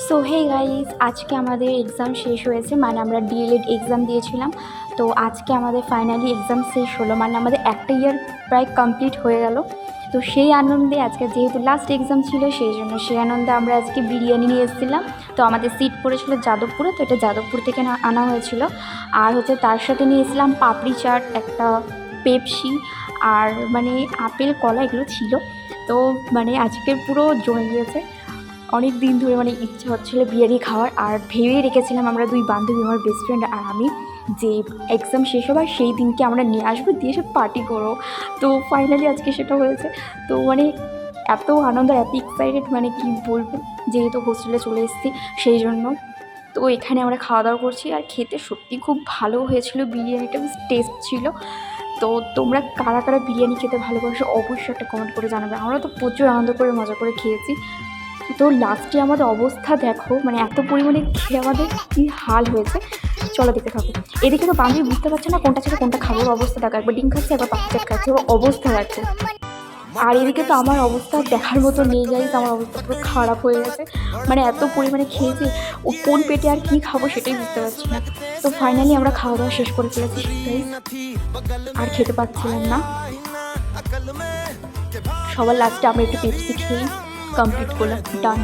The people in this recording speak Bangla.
সো হে গাইস, আজকে আমাদের এক্সাম শেষ হয়েছে, মানে আমরা ডিএলএড এক্সাম দিয়েছিলাম। তো আজকে আমাদের ফাইনালি এক্সাম শেষ হলো, মানে আমাদের একটা ইয়ার প্রায় কমপ্লিট হয়ে গেল। তো সেই আনন্দে আজকে যেহেতু লাস্ট এক্সাম ছিল, সেই আনন্দে আমরা আজকে বিরিয়ানি নিয়ে এসেছিলাম। তো আমাদের সিট পড়েছিল যাদবপুরে, তো এটা যাদবপুর থেকে আনা হয়েছিল। আর হচ্ছে তার সাথে নিয়েছিলাম পাপড়ি চাট, একটা পেপসি, আর মানে আপেল কলা এগুলো ছিল। তো মানে আজকে পুরো জমে গিয়েছে। অনেক দিন ধরে মানে ইচ্ছা হচ্ছিলো বিরিয়ানি খাওয়ার, আর ভেবেই রেখেছিলাম আমরা দুই বান্ধবী, আমার বেস্ট ফ্রেন্ড আর আমি, যে এক্সাম শেষ হবার সেই দিনকে আমরা নিয়ে আসবো, দিয়ে সব পার্টি করবো। তো ফাইনালি আজকে সেটা হয়েছে। তো মানে এত আনন্দ, এত এক্সাইটেড, মানে কি বলবো, যেহেতু হোস্টেলে চলে এসেছি সেই জন্য। তো এখানে আমরা খাওয়া দাওয়া করছি, আর খেতে সত্যি খুব ভালো হয়েছিল, বিরিয়ানিটা টেস্ট ছিল। তো তোমরা কারা কারা বিরিয়ানি খেতে ভালোবাসো অবশ্যই একটা কমেন্ট করে জানাবে। আমরা তো প্রচুর আনন্দ করে মজা করে খেয়েছি। তো লাস্টে আমাদের অবস্থা দেখো, মানে এত পরিমাণে খেয়ে আমাদের কী হাল হয়েছে, চলো দেখতে থাকো। এদিকে তো বান্ধবী বুঝতে পারছে না কোনটা ছেড়ে কোনটা খাবো, অবস্থা দেখো, একবার ডিম খাচ্ছে একবার পাপড়ি চাট খাচ্ছে, ওর অবস্থা দেখো। আর এদিকে তো আমার অবস্থা দেখার মতো নেই, যাই তো আমার অবস্থা পুরো খারাপ হয়ে গেছে, মানে এত পরিমাণে খেয়েছি, ও কোন পেটে আর কী খাবো সেটাই বুঝতে পারছি না। তো ফাইনালি আমরা খাওয়া দাওয়া শেষ করে ফেলেছি, আর খেতে পাচ্ছিলাম না। সবার লাস্টে আমরা একটু পেপসি খেয়েই কমপ্লিট করলাম, ডান।